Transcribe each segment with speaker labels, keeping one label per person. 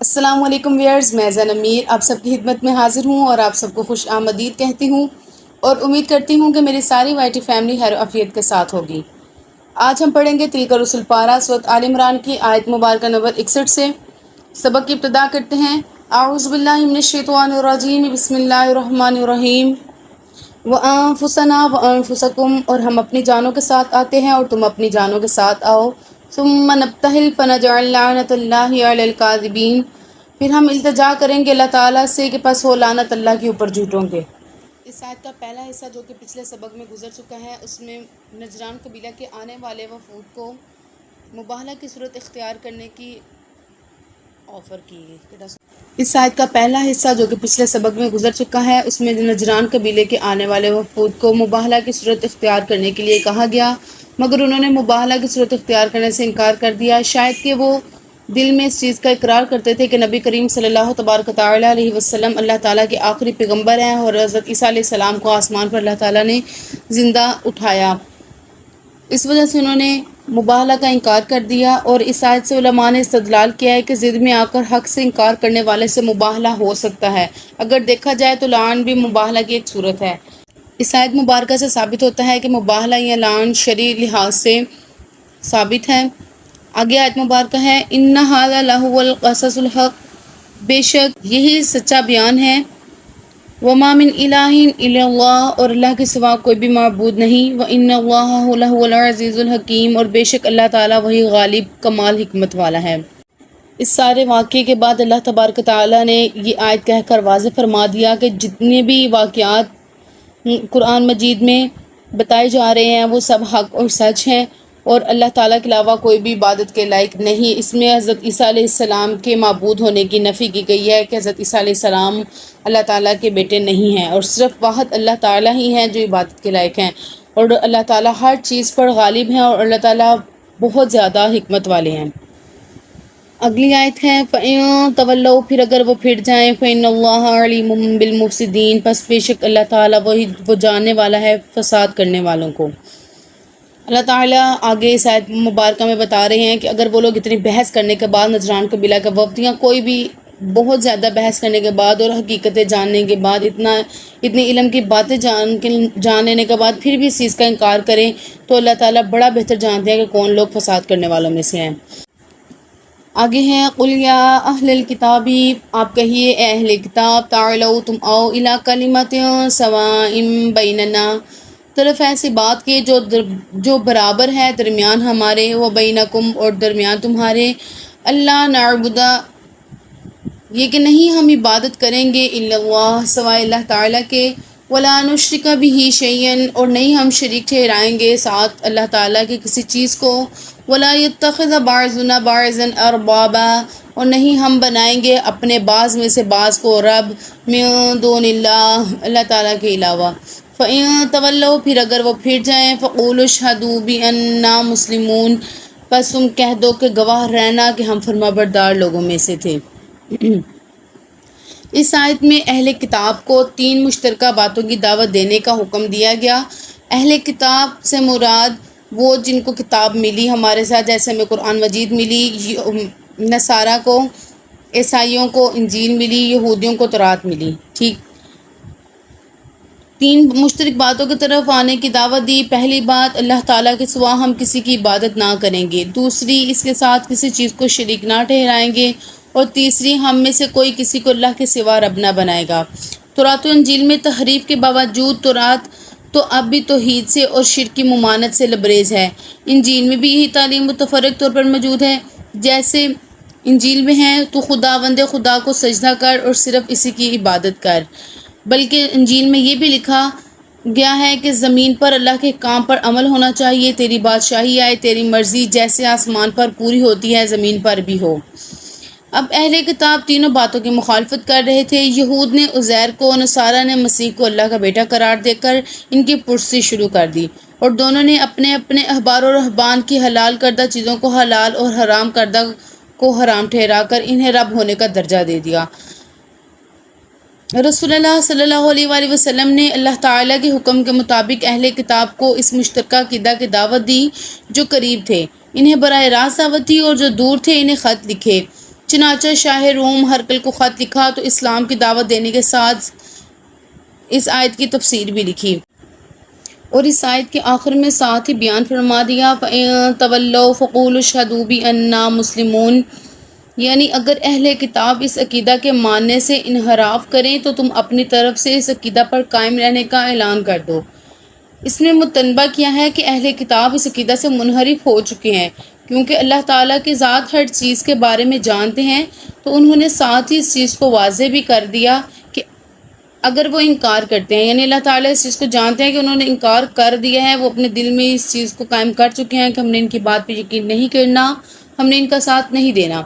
Speaker 1: السلام علیکم ویئرز، میں زین امیر آپ سب کی خدمت میں حاضر ہوں اور آپ سب کو خوش آمدید کہتی ہوں اور امید کرتی ہوں کہ میری ساری وائی ٹی فیملی خیر و عافیت کے ساتھ ہوگی۔ آج ہم پڑھیں گے تلک الرسل پارہ سورۃ آل عمران کی آیت مبارکہ نمبر 61 سے۔ سبق کی ابتدا کرتے ہیں۔ اعوذ باللہ من الشیطان الرجیم، بسم اللہ الرحمن الرحیم۔ وَأَنفُسَنَا وَأَنفُسَكُمْ، اور ہم اپنی جانوں کے ساتھ آتے ہیں اور تم اپنی جانوں کے ساتھ آؤ۔ ثُمَّ نَبْتَهِلْ فَنَجْعَلْ لَعْنَتَ اللَّهِ عَلَى الْكَاذِبِينَ، پھر ہم التجا کریں گے اللہ تعالیٰ سے کہ پس ہو لعنت اللہ کے اوپر جھوٹوں کے۔ اس آیت کا پہلا حصہ جو کہ پچھلے سبق میں گزر چکا ہے، اس میں نجران قبیلہ کے آنے والے وفود کو مباہلہ کی صورت اختیار کرنے کی آفر کی گئی۔ اس آیت کا پہلا حصہ جو کہ پچھلے سبق میں گزر چکا ہے، اس میں نجران قبیلے کے آنے والے وفود کو مباہلہ کی صورت اختیار کرنے کے لیے کہا گیا، مگر انہوں نے مباہلہ کی صورت اختیار کرنے سے انکار کر دیا، شاید کہ وہ دل میں اس چیز کا اقرار کرتے تھے کہ نبی کریم صلی اللہ تبارک تعالیٰ علیہ وسلم اللہ تعالیٰ کے آخری پیغمبر ہیں اور حضرت عیسیٰ علیہ السلام کو آسمان پر اللہ تعالیٰ نے زندہ اٹھایا۔ اس وجہ سے انہوں نے مباہلہ کا انکار کر دیا، اور اس آیت سے علماء نے استدلال کیا ہے کہ ضد میں آ کر حق سے انکار کرنے والے سے مباہلہ ہو سکتا ہے۔ اگر دیکھا جائے تو لعن بھی مباہلہ کی ایک صورت ہے۔ اس آیت مبارکہ سے ثابت ہوتا ہے کہ مباہلہ یا لعن شرعی لحاظ سے ثابت ہے۔ آگے آیت مبارکہ ہے، ان ھذا لہو القصص الحق، بے شک یہی سچا بیان ہے، وما من الہ الا اللہ، اور اللہ کے سوا کوئی بھی معبود نہیں، وان اللہ لہو العزیز الحکیم، اور بے شک اللہ تعالیٰ وہی غالب کمال حکمت والا ہے۔ اس سارے واقعے کے بعد اللہ تبارک تعالیٰ نے یہ آیت کہہ کر واضح فرما دیا کہ جتنے بھی واقعات قرآن مجید میں بتائے جا رہے ہیں وہ سب حق اور سچ ہیں، اور اللہ تعالیٰ کے علاوہ کوئی بھی عبادت کے لائق نہیں۔ اس میں حضرت عیسیٰ علیہ السلام کے معبود ہونے کی نفی کی گئی ہے کہ حضرت عیسیٰ علیہ السلام اللہ تعالیٰ کے بیٹے نہیں ہیں، اور صرف واحد اللہ تعالیٰ ہی ہیں جو عبادت کے لائق ہیں، اور اللہ تعالیٰ ہر چیز پر غالب ہیں، اور اللہ تعالیٰ بہت زیادہ حکمت والے ہیں۔ اگلی آیت ہے، فَإِن تَوَلَّوْا، پھر اگر وہ پھر جائیں، فَإِنَّ اللَّهَ عَلِيمٌ بِالْمُفْسِدِينَ، پس بے شک اللہ تعالیٰ وہ جاننے والا ہے فساد کرنے والوں کو۔ اللہ تعالیٰ آگے اس آیت مبارکہ میں بتا رہے ہیں کہ اگر وہ لوگ اتنی بحث کرنے کے بعد، نجران قبیلہ کا وفد یا کوئی بھی بہت زیادہ بحث کرنے کے بعد اور حقیقتیں جاننے کے بعد، اتنے علم کی باتیں جان لینے کے بعد پھر بھی اس چیز کا انکار کریں، تو اللہ تعالیٰ بڑا بہتر جانتے ہیں کہ کون لوگ فساد کرنے والوں میں سے ہیں۔ آگے ہیں، قُلْ یا اہل الکتاب، آپ کہیے اے اہل کتاب، تعالوا، تم آؤ، الی کلمۃ سواء بیننا، طرف ایسی بات کے جو برابر ہے درمیان ہمارے، و بینکم، اور درمیان تمہارے، اللہ نعبد، یہ کہ نہیں ہم عبادت کریں گے، الا اللہ، سوائے اللہ تعالیٰ کے، ولا نشرک بہ شیئا، اور نہیں ہم شریک ٹھہرائیں گے ساتھ اللہ تعالیٰ کے کسی چیز کو، ولا یتخذ بعضنا بعضا اربابا، اور نہیں ہم بنائیں گے اپنے بعض میں سے بعض کو رب، من دون اللہ، اللہ تعالیٰ کے علاوہ۔ فَإِن تَوَلَّوْا، پھر اگر وہ پھر جائیں، فَقُولُوا اشْهَدُوا بِأَنَّا مُسْلِمُونَ، پس تم کہہ دو کہ گواہ رہنا کہ ہم فرمانبردار لوگوں میں سے تھے۔ اس آیت میں اہل کتاب کو 3 مشترکہ باتوں کی دعوت دینے کا حکم دیا گیا۔ اہل کتاب سے مراد وہ جن کو کتاب ملی ہمارے ساتھ، جیسے ہمیں قرآن مجید ملی، نصارہ کو، عیسائیوں کو انجیل ملی، یہودیوں کو تورات ملی، ٹھیک۔ 3 مشترک باتوں کی طرف آنے کی دعوت دی۔ پہلی بات، اللہ تعالیٰ کے سوا ہم کسی کی عبادت نہ کریں گے۔ دوسری، اس کے ساتھ کسی چیز کو شریک نہ ٹھہرائیں گے۔ اور تیسری، ہم میں سے کوئی کسی کو اللہ کے سوا رب نہ بنائے گا۔ تورات و انجیل میں تحریف کے باوجود تورات تو اب بھی توحید سے اور شرک کی ممانعت سے لبریز ہے۔ انجیل میں بھی یہی تعلیم متفرق طور پر موجود ہے، جیسے انجیل میں ہے تو خداوند خدا کو سجدہ کر اور صرف اسی کی عبادت کر، بلکہ انجیل میں یہ بھی لکھا گیا ہے کہ زمین پر اللہ کے کام پر عمل ہونا چاہیے، تیری بادشاہی آئے، تیری مرضی جیسے آسمان پر پوری ہوتی ہے زمین پر بھی ہو۔ اب اہل کتاب تینوں باتوں کی مخالفت کر رہے تھے۔ یہود نے عزیر کو، نصارہ نے مسیح کو اللہ کا بیٹا قرار دے کر ان کی پرستی شروع کر دی، اور دونوں نے اپنے اپنے احبار و رہبان کی حلال کردہ چیزوں کو حلال اور حرام کردہ کو حرام ٹھہرا کر انہیں رب ہونے کا درجہ دے دیا۔ رسول اللہ صلی اللہ علیہ وآلہ وسلم نے اللہ تعالیٰ کے حکم کے مطابق اہل کتاب کو اس مشترکہ عقیدہ کی دعوت دی۔ جو قریب تھے انہیں براہ راست دعوت دی، اور جو دور تھے انہیں خط لکھے۔ چنانچہ شاہ روم ہرقل کو خط لکھا تو اسلام کی دعوت دینے کے ساتھ اس آیت کی تفسیر بھی لکھی، اور اس آیت کے آخر میں ساتھ ہی بیان فرما دیا فَإِن تَوَلَّوْا فَقُولُوا اشْهَدُوا بِأَنَّا مُسْلِمُونَ، یعنی اگر اہل کتاب اس عقیدہ کے ماننے سے انحراف کریں تو تم اپنی طرف سے اس عقیدہ پر قائم رہنے کا اعلان کر دو۔ اس میں متنبہ کیا ہے کہ اہل کتاب اس عقیدہ سے منحرف ہو چکے ہیں، کیونکہ اللہ تعالیٰ کی ذات ہر چیز کے بارے میں جانتے ہیں، تو انہوں نے ساتھ ہی اس چیز کو واضح بھی کر دیا کہ اگر وہ انکار کرتے ہیں، یعنی اللہ تعالیٰ اس چیز کو جانتے ہیں کہ انہوں نے انکار کر دیا ہے، وہ اپنے دل میں اس چیز کو قائم کر چکے ہیں کہ ہم نے ان کی بات پہ یقین نہیں کرنا، ہم نے ان کا ساتھ نہیں دینا،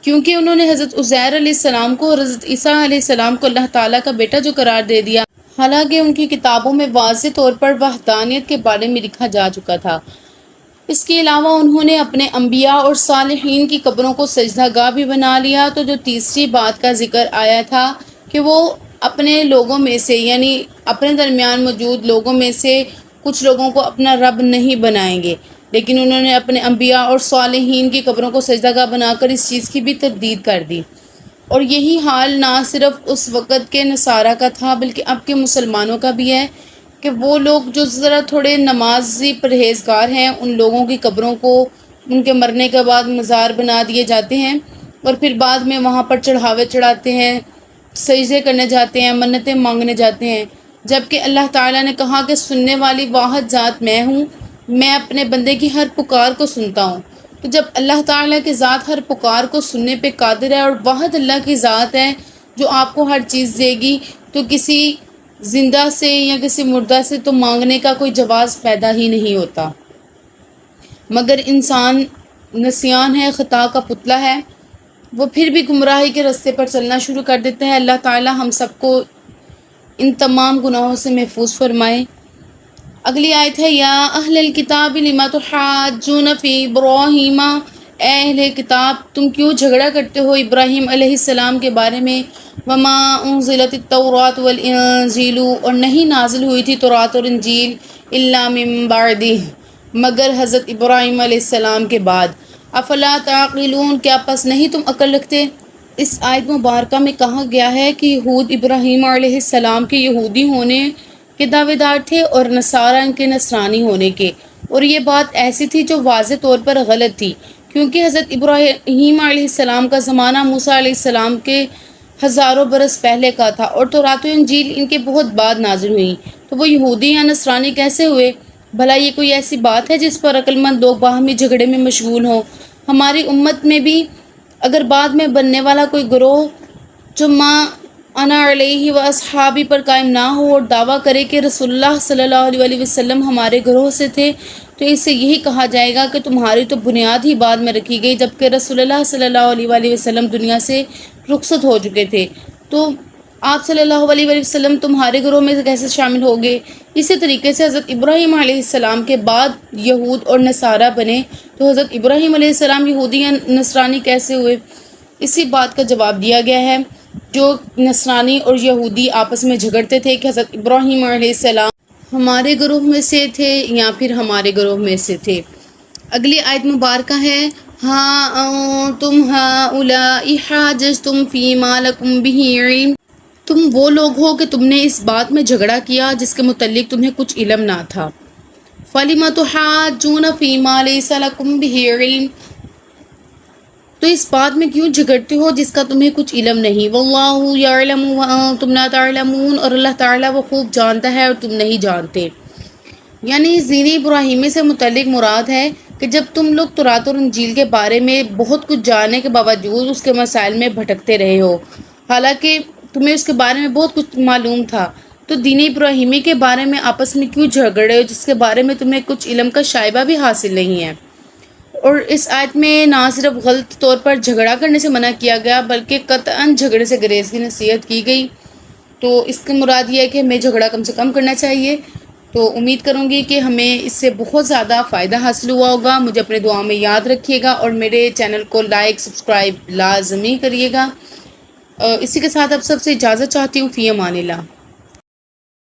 Speaker 1: کیونکہ انہوں نے حضرت عزیر علیہ السلام کو اور حضرت عیسیٰ علیہ السلام کو اللہ تعالیٰ کا بیٹا جو قرار دے دیا، حالانکہ ان کی کتابوں میں واضح طور پر وحدانیت کے بارے میں لکھا جا چکا تھا۔ اس کے علاوہ انہوں نے اپنے انبیاء اور صالحین کی قبروں کو سجدہ گاہ بھی بنا لیا۔ تو جو تیسری بات کا ذکر آیا تھا کہ وہ اپنے لوگوں میں سے، یعنی اپنے درمیان موجود لوگوں میں سے کچھ لوگوں کو اپنا رب نہیں بنائیں گے، لیکن انہوں نے اپنے انبیاء اور صالحین کی قبروں کو سجدہ گاہ بنا کر اس چیز کی بھی تردید کر دی۔ اور یہی حال نہ صرف اس وقت کے نصارہ کا تھا بلکہ اب کے مسلمانوں کا بھی ہے کہ وہ لوگ جو ذرا تھوڑے نمازی پرہیزگار ہیں، ان لوگوں کی قبروں کو ان کے مرنے کے بعد مزار بنا دیے جاتے ہیں، اور پھر بعد میں وہاں پر چڑھاوے چڑھاتے ہیں، سجدے کرنے جاتے ہیں، منتیں مانگنے جاتے ہیں، جبکہ اللہ تعالیٰ نے کہا کہ سننے والی واحد ذات میں ہوں، میں اپنے بندے کی ہر پکار کو سنتا ہوں۔ تو جب اللہ تعالیٰ کی ذات ہر پکار کو سننے پہ قادر ہے اور واحد اللہ کی ذات ہے جو آپ کو ہر چیز دے گی، تو کسی زندہ سے یا کسی مردہ سے تو مانگنے کا کوئی جواز پیدا ہی نہیں ہوتا۔ مگر انسان نسیان ہے، خطا کا پتلا ہے، وہ پھر بھی گمراہی کے راستے پر چلنا شروع کر دیتا ہے۔ اللہ تعالیٰ ہم سب کو ان تمام گناہوں سے محفوظ فرمائے۔ اگلی آیت ہے یا اہل الکتاب لما تحاجون فی ابراہیم، اے اہل کتاب تم کیوں جھگڑا کرتے ہو ابراہیم علیہ السلام کے بارے میں، وما انزلت التوراۃ والانجیل، اور نہیں نازل ہوئی تھی تورات اور انجیل، الا من بعدہ، مگر حضرت ابراہیم علیہ السلام کے بعد، افلا تعقلون، کیا پس نہیں تم عقل رکھتے؟ اس آیت مبارکہ میں کہا گیا ہے کہ یہود ابراہیم علیہ السلام کے یہودی ہونے کے دعوے دار تھے اور نصارہ ان کے نصرانی ہونے کے، اور یہ بات ایسی تھی جو واضح طور پر غلط تھی، کیونکہ حضرت ابراہیم علیہ السلام کا زمانہ موسیٰ علیہ السلام کے ہزاروں برس پہلے کا تھا، اور تورات و انجیل ان کے بہت بعد نازل ہوئیں، تو وہ یہودی یا نصرانی کیسے ہوئے؟ بھلا یہ کوئی ایسی بات ہے جس پر عقل مند لوگ باہمی جھگڑے میں مشغول ہوں؟ ہماری امت میں بھی اگر بعد میں بننے والا کوئی گروہ جو ما انا علیہ و اصحابی پر قائم نہ ہو اور دعویٰ کرے کہ رسول اللہ صلی اللہ علیہ وسلم ہمارے گروہ سے تھے، تو اس سے یہی کہا جائے گا کہ تمہاری تو بنیاد ہی بعد میں رکھی گئی، جبکہ رسول اللہ صلی اللہ علیہ وسلم دنیا سے رخصت ہو چکے تھے، تو آپ صلی اللہ علیہ وسلم تمہارے گروہ میں کیسے شامل ہو گئے؟ اسی طریقے سے حضرت ابراہیم علیہ السلام کے بعد یہود اور نصارہ بنے، تو حضرت ابراہیم علیہ السلام یہودی یا نصرانی کیسے ہوئے؟ اسی بات کا جواب دیا گیا ہے۔ جو نصرانی اور یہودی آپس میں جھگڑتے تھے کہ حضرت ابراہیم علیہ السلام ہمارے گروہ میں سے تھے یا پھر ہمارے گروہ میں سے تھے۔ اگلی آیت مبارکہ ہے ہاں تم ہؤلاء حاججتم فیما لکم بہ علم، تم وہ لوگ ہو کہ تم نے اس بات میں جھگڑا کیا جس کے متعلق تمہیں کچھ علم نہ تھا۔ فلم تحاجون فیما لیس لکم بہ علم، تو اس بات میں کیوں جھگڑتے ہو جس کا تمہیں کچھ علم نہیں؟ واللہ یعلم وانتم لا تعلمون، اور اللہ تعالیٰ وہ خوب جانتا ہے اور تم نہیں جانتے۔ یعنی دین ابراہیمی سے متعلق مراد ہے کہ جب تم لوگ تورات اور انجیل کے بارے میں بہت کچھ جاننے کے باوجود اس کے مسائل میں بھٹکتے رہے ہو، حالانکہ تمہیں اس کے بارے میں بہت کچھ معلوم تھا، تو دین ابراہیمی کے بارے میں آپس میں کیوں جھگڑے ہو جس کے بارے میں تمہیں کچھ علم کا شائبہ بھی حاصل نہیں ہے؟ اور اس آیت میں نہ صرف غلط طور پر جھگڑا کرنے سے منع کیا گیا بلکہ قطعاً جھگڑے سے گریز کی نصیحت کی گئی۔ تو اس کی مراد یہ ہے کہ ہمیں جھگڑا کم سے کم کرنا چاہیے۔ تو امید کروں گی کہ ہمیں اس سے بہت زیادہ فائدہ حاصل ہوا ہوگا۔ مجھے اپنے دعا میں یاد رکھیے گا اور میرے چینل کو لائک سبسکرائب لازمی کریے گا۔ اسی کے ساتھ آپ سب سے اجازت چاہتی ہوں، فی امان اللہ۔